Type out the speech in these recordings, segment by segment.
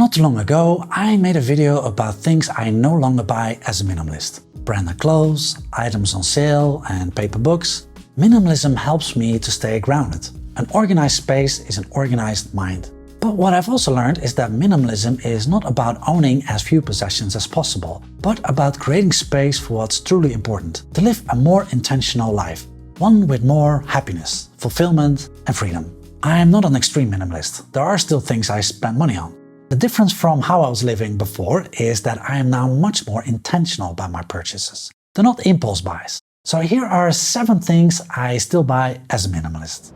Not too long ago, I made a video about things I no longer buy as a minimalist. Branded clothes, items on sale, and paper books. Minimalism helps me to stay grounded. An organized space is an organized mind. But what I've also learned is that minimalism is not about owning as few possessions as possible, but about creating space for what's truly important, to live a more intentional life, one with more happiness, fulfillment, and freedom. I am not an extreme minimalist. There are still things I spend money on. The difference from how I was living before is that I am now much more intentional about my purchases. They're not impulse buys. So here are 7 things I still buy as a minimalist.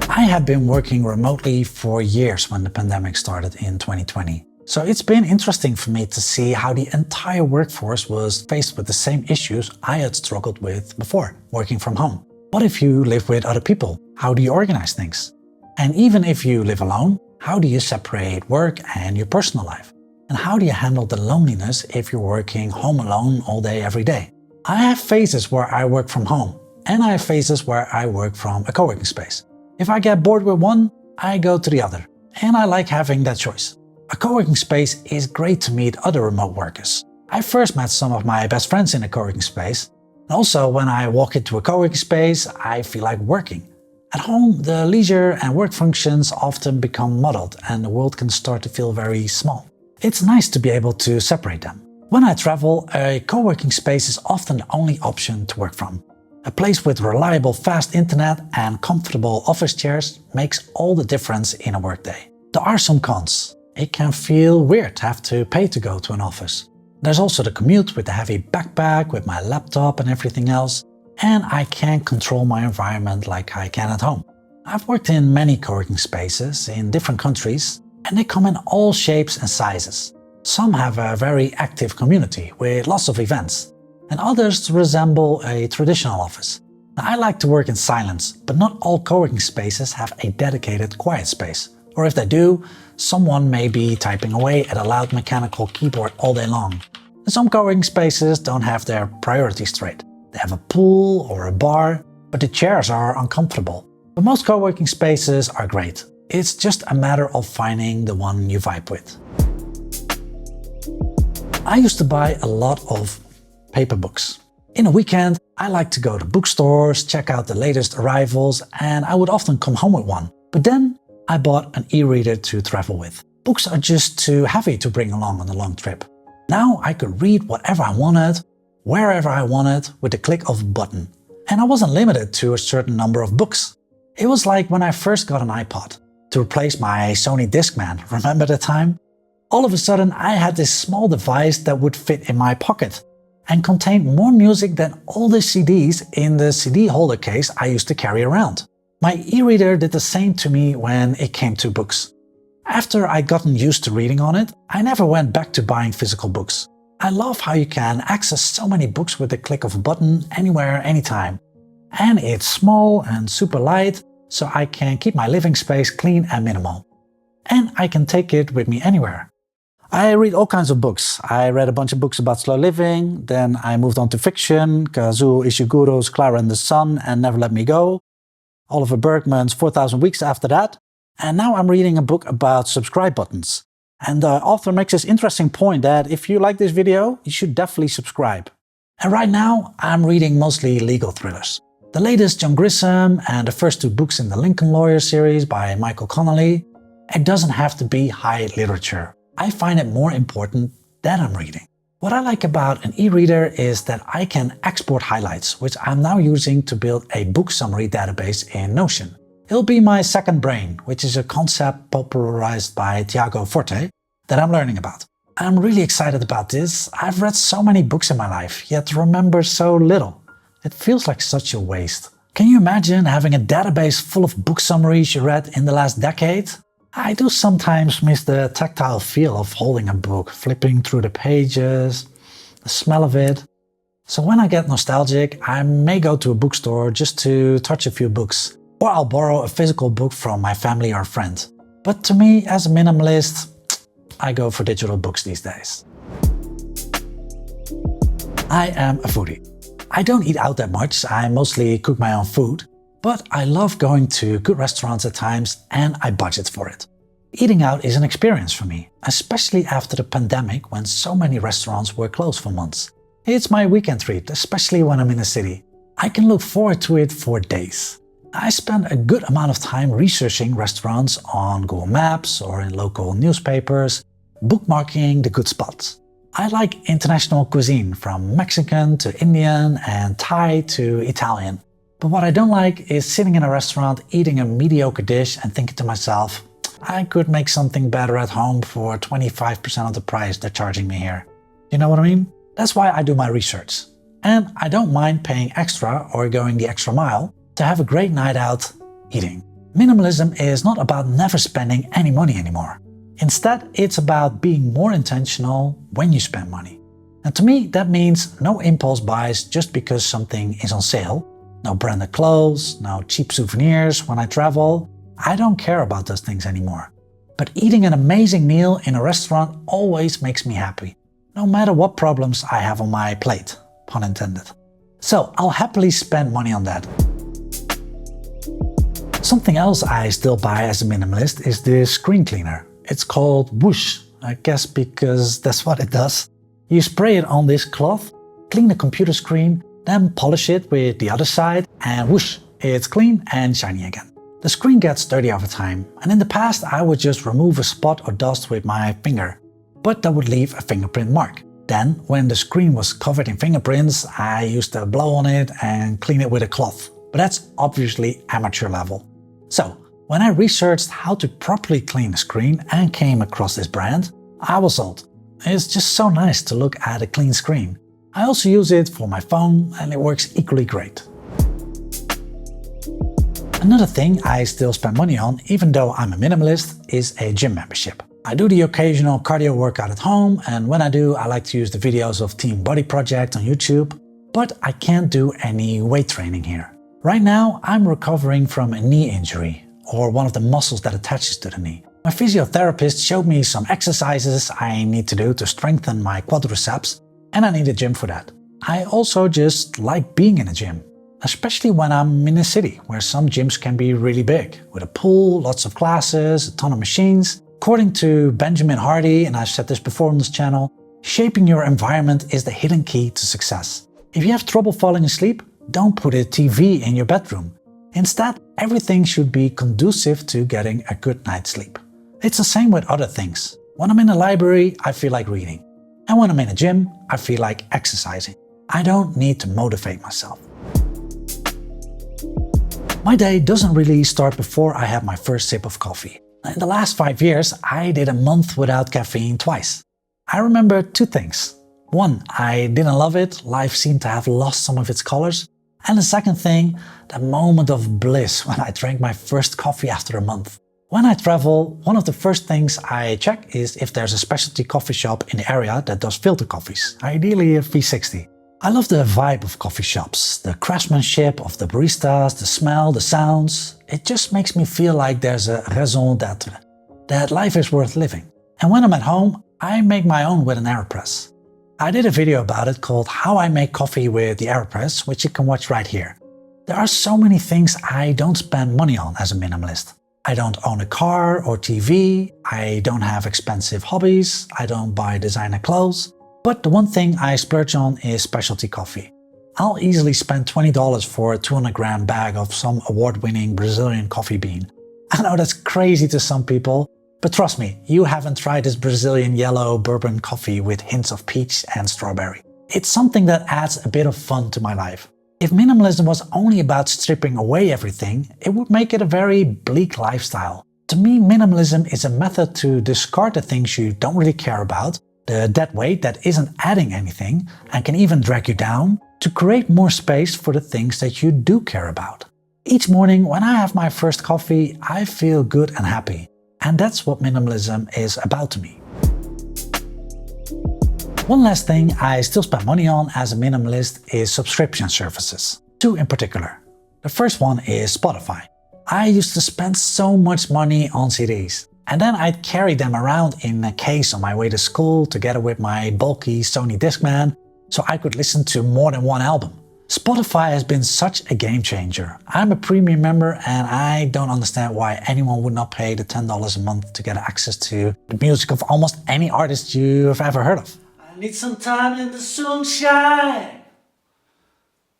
I have been working remotely for years when the pandemic started in 2020. So it's been interesting for me to see how the entire workforce was faced with the same issues I had struggled with before, working from home. What if you live with other people? How do you organize things? And even if you live alone, how do you separate work and your personal life? And how do you handle the loneliness if you're working home alone all day, every day? I have phases where I work from home, and I have phases where I work from a co-working space. If I get bored with one, I go to the other, and I like having that choice. A co-working space is great to meet other remote workers. I first met some of my best friends in a co-working space. And also, when I walk into a co-working space, I feel like working. At home, the leisure and work functions often become muddled and the world can start to feel very small. It's nice to be able to separate them. When I travel, a co-working space is often the only option to work from. A place with reliable fast internet and comfortable office chairs makes all the difference in a workday. There are some cons. It can feel weird to have to pay to go to an office. There's also the commute with the heavy backpack, with my laptop and everything else. And I can't control my environment like I can at home. I've worked in many co-working spaces in different countries, and they come in all shapes and sizes. Some have a very active community with lots of events, and others resemble a traditional office. Now, I like to work in silence, but not all co-working spaces have a dedicated quiet space. Or if they do, someone may be typing away at a loud mechanical keyboard all day long. And some co-working spaces don't have their priorities straight. They have a pool or a bar, but the chairs are uncomfortable. But most co-working spaces are great. It's just a matter of finding the one you vibe with. I used to buy a lot of paper books. In a weekend, I like to go to bookstores, check out the latest arrivals, and I would often come home with one. But then I bought an e-reader to travel with. Books are just too heavy to bring along on a long trip. Now I could read whatever I wanted, wherever I wanted, with the click of a button. And I wasn't limited to a certain number of books. It was like when I first got an iPod to replace my Sony Discman. Remember the time? All of a sudden I had this small device that would fit in my pocket and contained more music than all the CDs in the CD holder case I used to carry around. My e-reader did the same to me when it came to books. After I'd gotten used to reading on it, I never went back to buying physical books. I love how you can access so many books with the click of a button anywhere, anytime. And it's small and super light, so I can keep my living space clean and minimal. And I can take it with me anywhere. I read all kinds of books. I read a bunch of books about slow living, then I moved on to fiction, Kazuo Ishiguro's Clara and the Sun and Never Let Me Go, Oliver Bergman's 4,000 Weeks after that, and now I'm reading a book about subscribe buttons. And the author makes this interesting point that if you like this video, you should definitely subscribe. And right now, I'm reading mostly legal thrillers. The latest John Grisham and the first 2 books in the Lincoln Lawyer series by Michael Connelly. It doesn't have to be high literature. I find it more important that I'm reading. What I like about an e-reader is that I can export highlights, which I'm now using to build a book summary database in Notion. It'll be my second brain, which is a concept popularized by Tiago Forte that I'm learning about. I'm really excited about this. I've read so many books in my life, yet remember so little. It feels like such a waste. Can you imagine having a database full of book summaries you read in the last decade? I do sometimes miss the tactile feel of holding a book, flipping through the pages, the smell of it. So when I get nostalgic, I may go to a bookstore just to touch a few books. Or I'll borrow a physical book from my family or friend. But to me, as a minimalist, I go for digital books these days. I am a foodie. I don't eat out that much, I mostly cook my own food, but I love going to good restaurants at times and I budget for it. Eating out is an experience for me, especially after the pandemic when so many restaurants were closed for months. It's my weekend treat, especially when I'm in the city. I can look forward to it for days. I spend a good amount of time researching restaurants on Google Maps or in local newspapers, bookmarking the good spots. I like international cuisine, from Mexican to Indian and Thai to Italian. But what I don't like is sitting in a restaurant eating a mediocre dish and thinking to myself, I could make something better at home for 25% of the price they're charging me here. You know what I mean? That's why I do my research. And I don't mind paying extra or going the extra mile to have a great night out eating. Minimalism is not about never spending any money anymore. Instead, it's about being more intentional when you spend money. And to me, that means no impulse buys just because something is on sale, no branded clothes, no cheap souvenirs when I travel. I don't care about those things anymore. But eating an amazing meal in a restaurant always makes me happy, no matter what problems I have on my plate, pun intended. So I'll happily spend money on that. Something else I still buy as a minimalist is the screen cleaner. It's called Whoosh, I guess because that's what it does. You spray it on this cloth, clean the computer screen, then polish it with the other side, and whoosh, it's clean and shiny again. The screen gets dirty over time, and in the past I would just remove a spot or dust with my finger, but that would leave a fingerprint mark. Then, when the screen was covered in fingerprints, I used to blow on it and clean it with a cloth, but that's obviously amateur level. So, when I researched how to properly clean a screen and came across this brand, I was sold. It's just so nice to look at a clean screen. I also use it for my phone and it works equally great. Another thing I still spend money on, even though I'm a minimalist, is a gym membership. I do the occasional cardio workout at home, and when I do, I like to use the videos of Team Body Project on YouTube, but I can't do any weight training here. Right now, I'm recovering from a knee injury, or one of the muscles that attaches to the knee. My physiotherapist showed me some exercises I need to do to strengthen my quadriceps, and I need a gym for that. I also just like being in a gym, especially when I'm in a city where some gyms can be really big, with a pool, lots of classes, a ton of machines. According to Benjamin Hardy, and I've said this before on this channel, shaping your environment is the hidden key to success. If you have trouble falling asleep, don't put a TV in your bedroom. Instead, everything should be conducive to getting a good night's sleep. It's the same with other things. When I'm in a library, I feel like reading. And when I'm in a gym, I feel like exercising. I don't need to motivate myself. My day doesn't really start before I have my first sip of coffee. In the last 5 years, I did a month without caffeine twice. I remember two things. One, I didn't love it, life seemed to have lost some of its colors. And the second thing, the moment of bliss when I drank my first coffee after a month. When I travel, one of the first things I check is if there's a specialty coffee shop in the area that does filter coffees, ideally a V60. I love the vibe of coffee shops, the craftsmanship of the baristas, the smell, the sounds. It just makes me feel like there's a raison d'être, that life is worth living. And when I'm at home, I make my own with an AeroPress. I did a video about it called How I Make Coffee with the AeroPress, which you can watch right here. There are so many things I don't spend money on as a minimalist. I don't own a car or TV, I don't have expensive hobbies, I don't buy designer clothes. But the one thing I splurge on is specialty coffee. I'll easily spend $20 for a 200-gram bag of some award-winning Brazilian coffee bean. I know that's crazy to some people, but trust me, you haven't tried this Brazilian yellow bourbon coffee with hints of peach and strawberry. It's something that adds a bit of fun to my life. If minimalism was only about stripping away everything, it would make it a very bleak lifestyle. To me, minimalism is a method to discard the things you don't really care about, the dead weight that isn't adding anything and can even drag you down, to create more space for the things that you do care about. Each morning when I have my first coffee, I feel good and happy. And that's what minimalism is about to me. One last thing I still spend money on as a minimalist is subscription services. Two in particular. The first one is Spotify. I used to spend so much money on CDs. And then I'd carry them around in a case on my way to school together with my bulky Sony Discman, so I could listen to more than one album. Spotify has been such a game changer. I'm a premium member and I don't understand why anyone would not pay the $10 a month to get access to the music of almost any artist you've ever heard of. I need some time in the sunshine.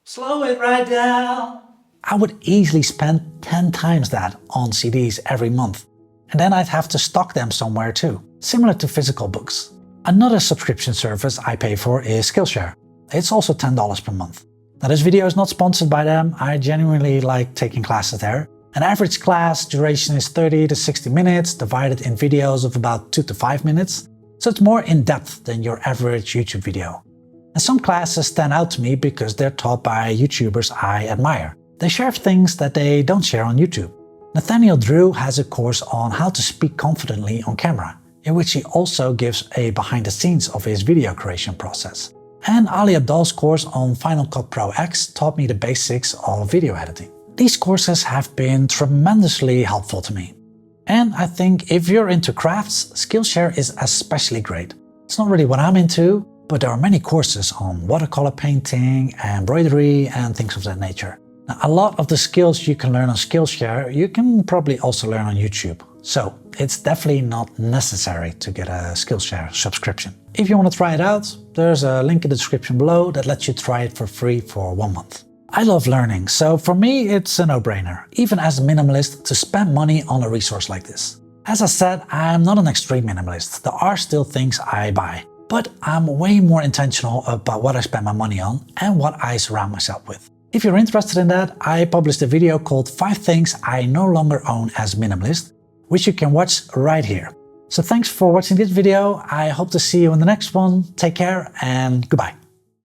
Slow it right down. I would easily spend 10 times that on CDs every month. And then I'd have to stock them somewhere too, similar to physical books. Another subscription service I pay for is Skillshare. It's also $10 per month. Now, this video is not sponsored by them. I genuinely like taking classes there. An average class duration is 30 to 60 minutes, divided in videos of about 2 to 5 minutes. So it's more in-depth than your average YouTube video. And some classes stand out to me because they're taught by YouTubers I admire. They share things that they don't share on YouTube. Nathaniel Drew has a course on how to speak confidently on camera, in which he also gives a behind the scenes of his video creation process. And Ali Abdal's course on Final Cut Pro X taught me the basics of video editing. These courses have been tremendously helpful to me. And I think if you're into crafts, Skillshare is especially great. It's not really what I'm into, but there are many courses on watercolor painting, embroidery, and things of that nature. Now, a lot of the skills you can learn on Skillshare, you can probably also learn on YouTube. So it's definitely not necessary to get a Skillshare subscription. If you want to try it out, there's a link in the description below that lets you try it for free for 1 month. I love learning, so for me it's a no-brainer, even as a minimalist, to spend money on a resource like this. As I said, I'm not an extreme minimalist. There are still things I buy, but I'm way more intentional about what I spend my money on and what I surround myself with. If you're interested in that, I published a video called 5 things I no longer own as a minimalist, which you can watch right here. So thanks for watching this video. I hope to see you in the next one. Take care and goodbye.